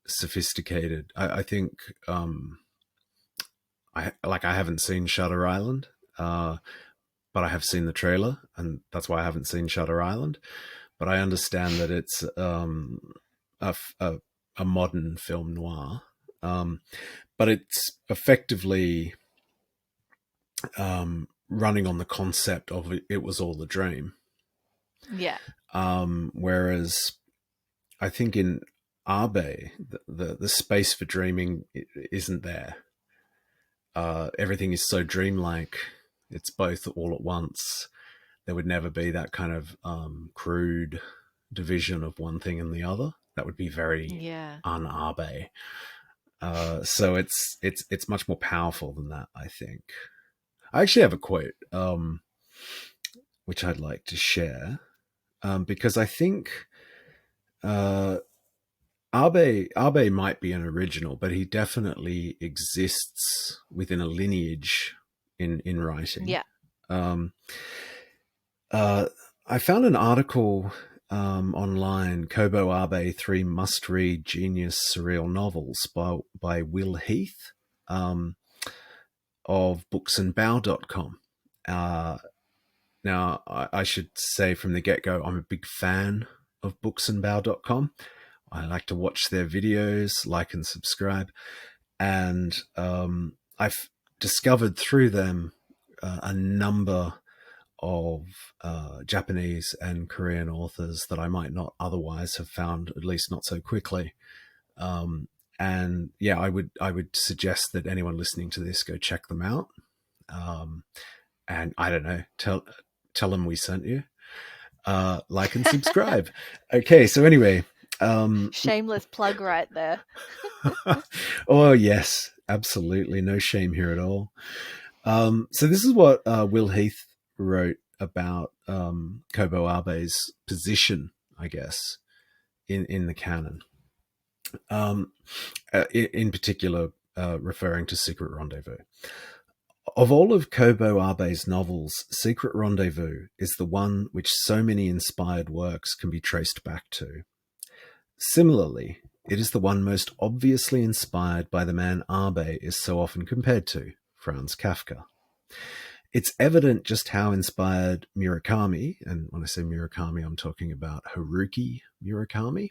sophisticated. I think I haven't seen Shutter Island, but I have seen the trailer, and that's why I haven't seen Shutter Island. But I understand that it's a modern film noir, but it's effectively running on the concept of it was all a dream. Yeah. Whereas I think in Abe, the space for dreaming isn't there. Everything is so dreamlike. It's both all at once. There would never be that kind of crude division of one thing and the other. That would be very Yeah. un-Abe. So it's much more powerful than that, I think. I actually have a quote, which I'd like to share. because I think uh, Abe might be an original, but he definitely exists within a lineage in writing. Yeah. Um, uh, I found an article online, Kobo Abe, Three Must-Read Genius Surreal Novels by Will Heath um, of booksandbow.com. Now, I should say from the get-go, I'm a big fan of booksandbow.com. I like to watch their videos, like and subscribe. And I've discovered through them a number of Japanese and Korean authors that I might not otherwise have found, at least not so quickly. Um, and yeah, I would suggest that anyone listening to this go check them out. Um, and I don't know, tell them we sent you. Like and subscribe. Okay, so anyway, Shameless plug right there. oh yes, absolutely, no shame here at all. So this is what Will Heath wrote about Kobo Abe's position, I guess, in the canon. Um, in particular, referring to Secret Rendezvous. Of all of Kobo Abe's novels, Secret Rendezvous is the one which so many inspired works can be traced back to. Similarly, it is the one most obviously inspired by the man Abe is so often compared to, Franz Kafka. It's evident just how inspired Murakami, and when I say Murakami, I'm talking about Haruki Murakami,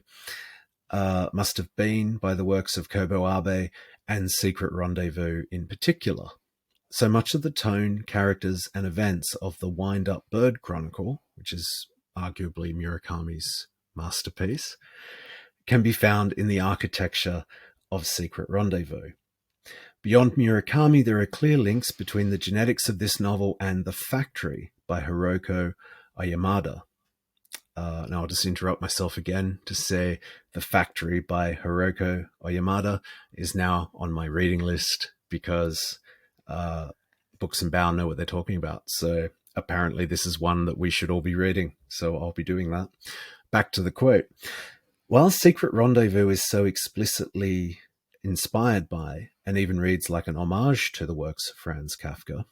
must have been by the works of Kobo Abe and Secret Rendezvous in particular. So much of the tone, characters, and events of the Wind Up Bird Chronicle, which is arguably Murakami's masterpiece, can be found in the architecture of Secret Rendezvous. Beyond Murakami, there are clear links between the genetics of this novel and The Factory by Hiroko Oyamada. Now I'll just interrupt myself again to say The Factory by Hiroko Oyamada is now on my reading list because Books and Bow know what they're talking about. So apparently this is one that we should all be reading. So I'll be doing that. Back to the quote. While Secret Rendezvous is so explicitly inspired by, and even reads like an homage to the works of Franz Kafka,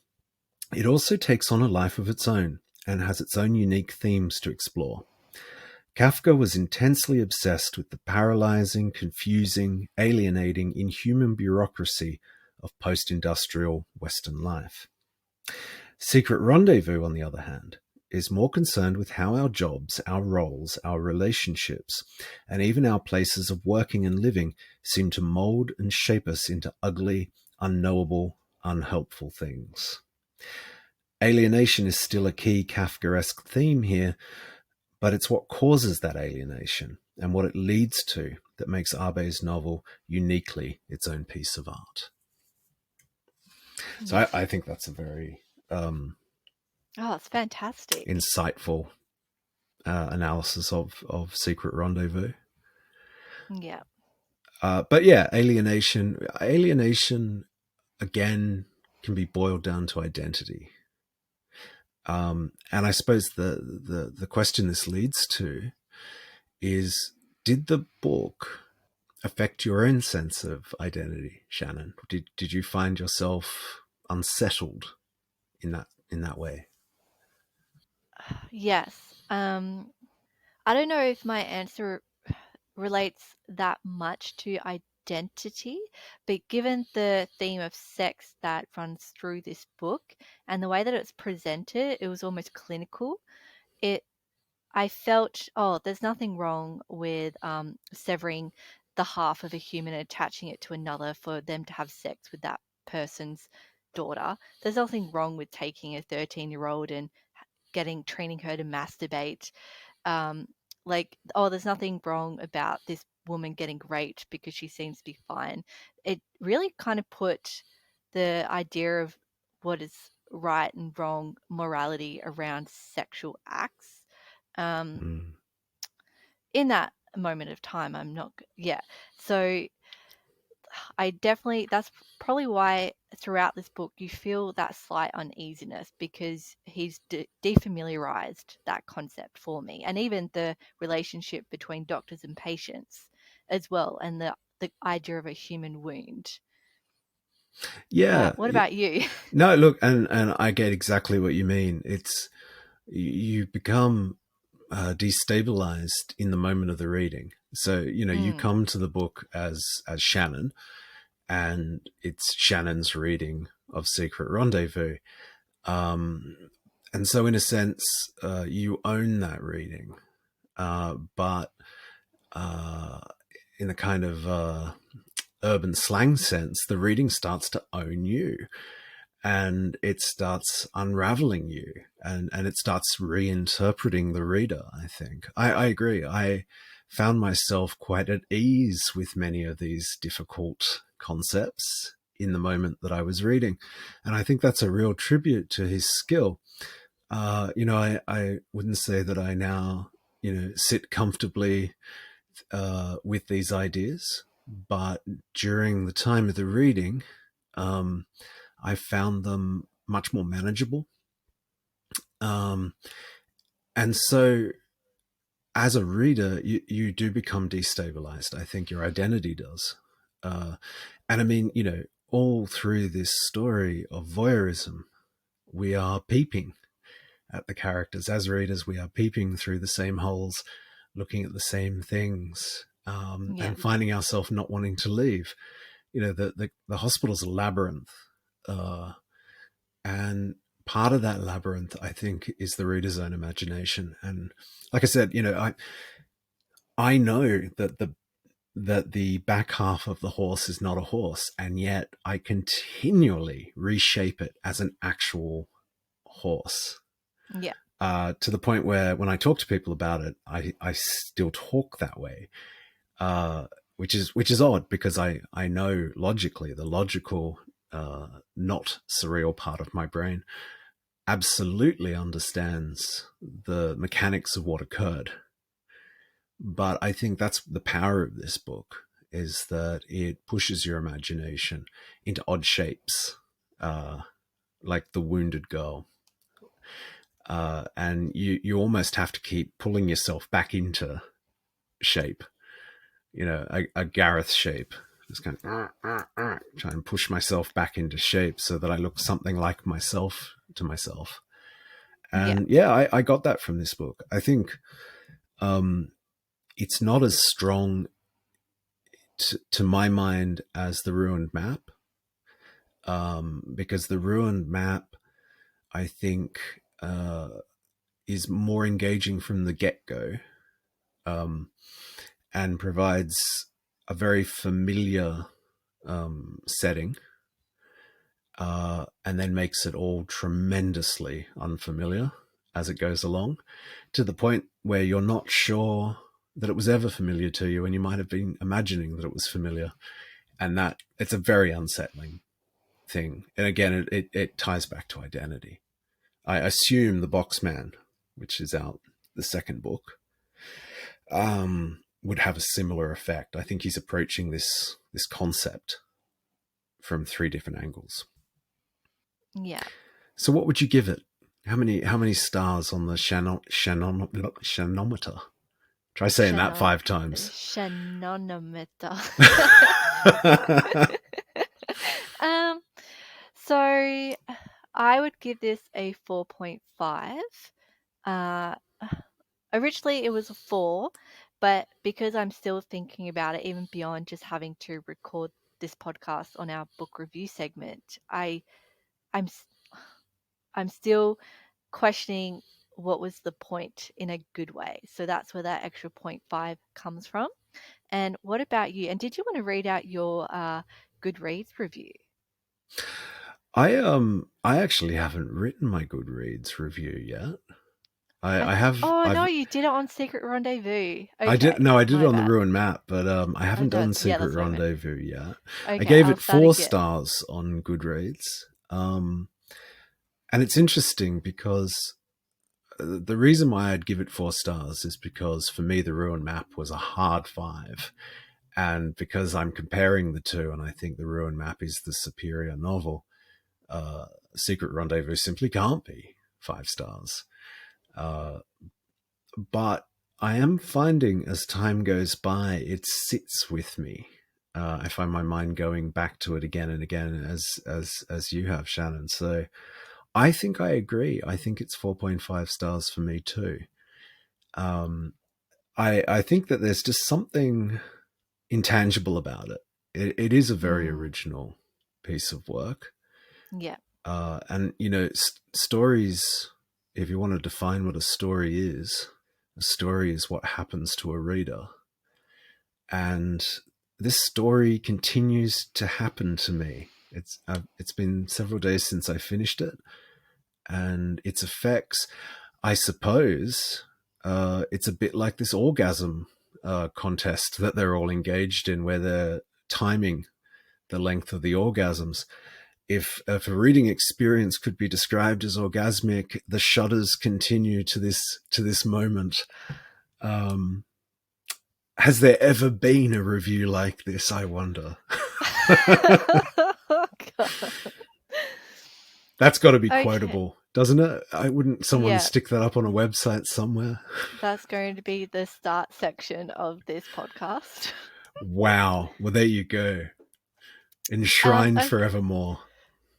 it also takes on a life of its own and has its own unique themes to explore. Kafka was intensely obsessed with the paralyzing, confusing, alienating, inhuman bureaucracy of post-industrial Western life. Secret Rendezvous, on the other hand, is more concerned with how our jobs, our roles, our relationships, and even our places of working and living seem to mold and shape us into ugly, unknowable, unhelpful things. Alienation is still a key Kafkaesque theme here, but it's what causes that alienation and what it leads to that makes Abe's novel uniquely its own piece of art. So Yes. I think that's a very Oh, it's fantastic. insightful analysis of Secret Rendezvous. Yeah. But yeah, alienation again can be boiled down to identity. And I suppose the question this leads to is, did the book affect your own sense of identity, Shannon? Did you find yourself unsettled in that way? Yes. I don't know if my answer relates that much to identity, but given the theme of sex that runs through this book and the way that it's presented, it was almost clinical. It I felt, oh, there's nothing wrong with severing the half of a human and attaching it to another for them to have sex with that person's daughter. There's nothing wrong with taking a 13-year-old and training her to masturbate. um, like, oh, there's nothing wrong about this woman getting raped because she seems to be fine. It really kind of put the idea of what is right and wrong morality around sexual acts um, Mm. in that moment of time. I'm not, yeah. So I definitely, that's probably why throughout this book you feel that slight uneasiness, because he's defamiliarized that concept for me, and even the relationship between doctors and patients as well, and the idea of a human wound. Yeah. What about you? No, look, and I get exactly what you mean. It's you become destabilized in the moment of the reading. So you Mm, come to the book as Shannon, and it's Shannon's reading of Secret Rendezvous. Um, and so, in a sense, you own that reading, but uh, in the kind of urban slang sense, the reading starts to own you, and it starts unraveling you, and it starts reinterpreting the reader. I think I agree. I found myself quite at ease with many of these difficult concepts in the moment that I was reading, and I think that's a real tribute to his skill. I wouldn't say that I now sit comfortably with these ideas, but during the time of the reading, um, I found them much more manageable. Um, and so, as a reader, you do become destabilized. I think your identity does. And I mean, all through this story of voyeurism, we are peeping at the characters. As readers, we are peeping through the same holes, looking at the same things, yeah, and finding ourselves not wanting to leave. The hospital's a labyrinth. And part of that labyrinth, I think, is the reader's own imagination. And like I said, I know that the back half of the horse is not a horse, and yet I continually reshape it as an actual horse. yeah, To the point where when I talk to people about it, I still talk that way, uh, which is odd, because I know logically the logical, not surreal part of my brain absolutely understands the mechanics of what occurred. But I think that's the power of this book, is that it pushes your imagination into odd shapes, uh, like the wounded girl. And you almost have to keep pulling yourself back into shape, a Gareth shape. Just kind of try and push myself back into shape so that I look something like myself to myself. yeah, And yeah, I got that from this book. I think um, it's not as strong to my mind as the ruined map, because the ruined map, I think, is more engaging from the get-go, um, and provides a very familiar setting, and then makes it all tremendously unfamiliar as it goes along, to the point where you're not sure that it was ever familiar to you, and you might have been imagining that it was familiar, and that it's a very unsettling thing. And again, it ties back to identity. I assume the Boxman, which is out the second book, would have a similar effect. I think he's approaching this concept from three different angles. yeah. So, what would you give it? How many stars on the Shanometer? Try saying that Shannon, 5 times. Shanonometer. um, so I would give this a 4.5. Uh, Originally it was a 4, but because I'm still thinking about it, even beyond just having to record this podcast on our book review segment, I'm s- I'm still questioning what was the point in a good way. So that's where that extra point 5 comes from. And what about you? And did you want to read out your Goodreads review? I actually haven't written my Goodreads review yet. I I th- have oh no, I've you did it on Secret Rendezvous. I did Okay, no, I did it my on the bad. ruined map, but I haven't done Yeah, Secret that's what I meant. Rendezvous yet. I Okay, gave I'll it start four again. stars on Goodreads, and it's interesting because the reason why I'd give it 4 stars is because for me the ruined map was a hard 5, And because I'm comparing the two, and I think The Ruin Map is the superior novel, Secret Rendezvous simply can't be 5 stars. But I am finding as time goes by, it sits with me. I find my mind going back to it again and again, as you have, Shannon. So I think I agree. I think it's 4.5 stars for me too. I think that there's just something intangible about it. It is a very original piece of work. Yeah. And, stories, if you want to define what a story is what happens to a reader. And this story continues to happen to me. It's been several days since I finished it, and its effects, I suppose, it's a bit like this orgasm contest that they're all engaged in, where they're timing the length of the orgasms. If a reading experience could be described as orgasmic, the shudders continue to this moment. Has there ever been a review like this, I wonder? Oh, God. That's got to be Okay. quotable, doesn't it? Wouldn't someone stick that up on a website somewhere? That's going to be the start section of this podcast. Wow. Well, there you go. Enshrined forevermore.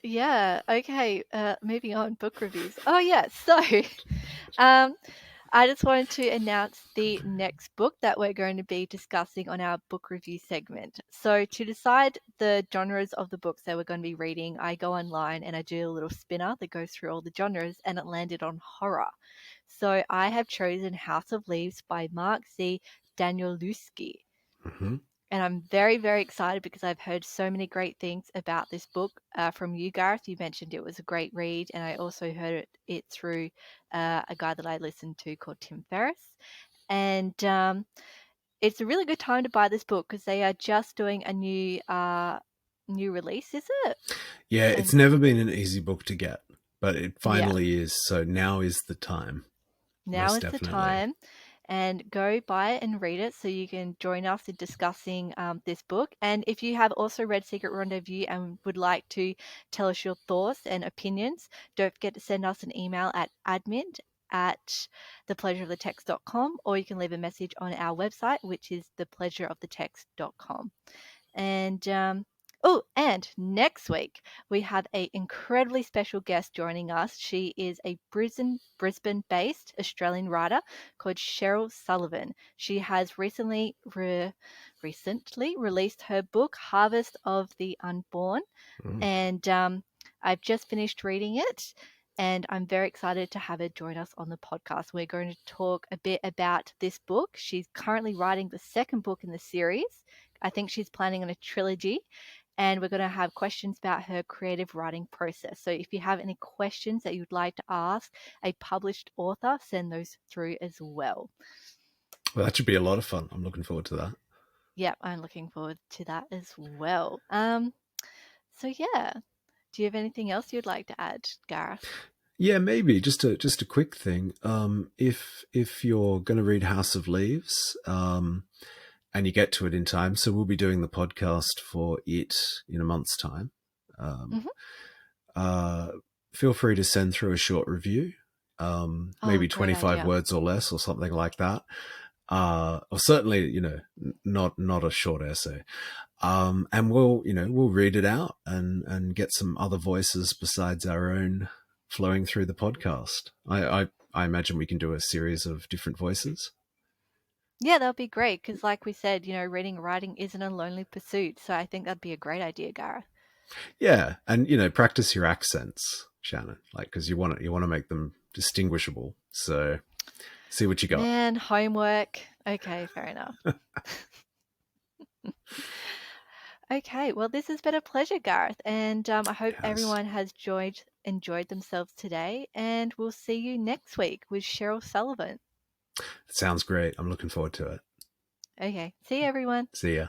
Yeah. Okay. Moving on. Book reviews. Oh, yeah. So, I just wanted to announce the next book that we're going to be discussing on our book review segment. So to decide the genres of the books that we're going to be reading, I go online and I do a little spinner that goes through all the genres, and it landed on horror. So I have chosen House of Leaves by Mark Z. Danielewski. Mm-hmm. And I'm very, very excited because I've heard so many great things about this book from you, Gareth. You mentioned it was a great read, and I also heard it through a guy that I listened to called Tim Ferriss. And it's a really good time to buy this book because they are just doing a new release, is it? Yeah, it's never been an easy book to get, but it finally is. So now is the time. Now is the time. And go buy it and read it so you can join us in discussing this book. And if you have also read Secret Rendezvous and would like to tell us your thoughts and opinions, don't forget to send us an email at admin@thepleasureofthetext.com, or you can leave a message on our website, which is thepleasureofthetext.com. And and next week we have an incredibly special guest joining us. She is a Brisbane-based Australian writer called Cheryl Sullivan. She has recently released her book Harvest of the Unborn, and I've just finished reading it. And I'm very excited to have her join us on the podcast. We're going to talk a bit about this book. She's currently writing the second book in the series. I think she's planning on a trilogy, and we're going to have questions about her creative writing process. So if you have any questions that you'd like to ask a published author, send those through as well. Well, that should be a lot of fun. I'm looking forward to that. Yeah, I'm looking forward to that as well. So yeah, do you have anything else you'd like to add, Gareth? Yeah, maybe just a quick thing. If you're going to read House of Leaves, and you get to it in time, so we'll be doing the podcast for it in a month's time. Feel free to send through a short review, maybe 25 words or less, or something like that. Or certainly, not a short essay. And we'll read it out and get some other voices besides our own flowing through the podcast. I imagine we can do a series of different voices. Yeah, that'd be great because, like we said, reading and writing isn't a lonely pursuit. So I think that'd be a great idea, Gareth. Yeah, and practice your accents, Shannon, because you want to make them distinguishable. So see what you got. Man, homework. Okay, fair enough. Okay, well, this has been a pleasure, Gareth, and I hope everyone has enjoyed themselves today, and we'll see you next week with Cheryl Sullivan. Sounds great. I'm looking forward to it. Okay, see you, everyone. See ya.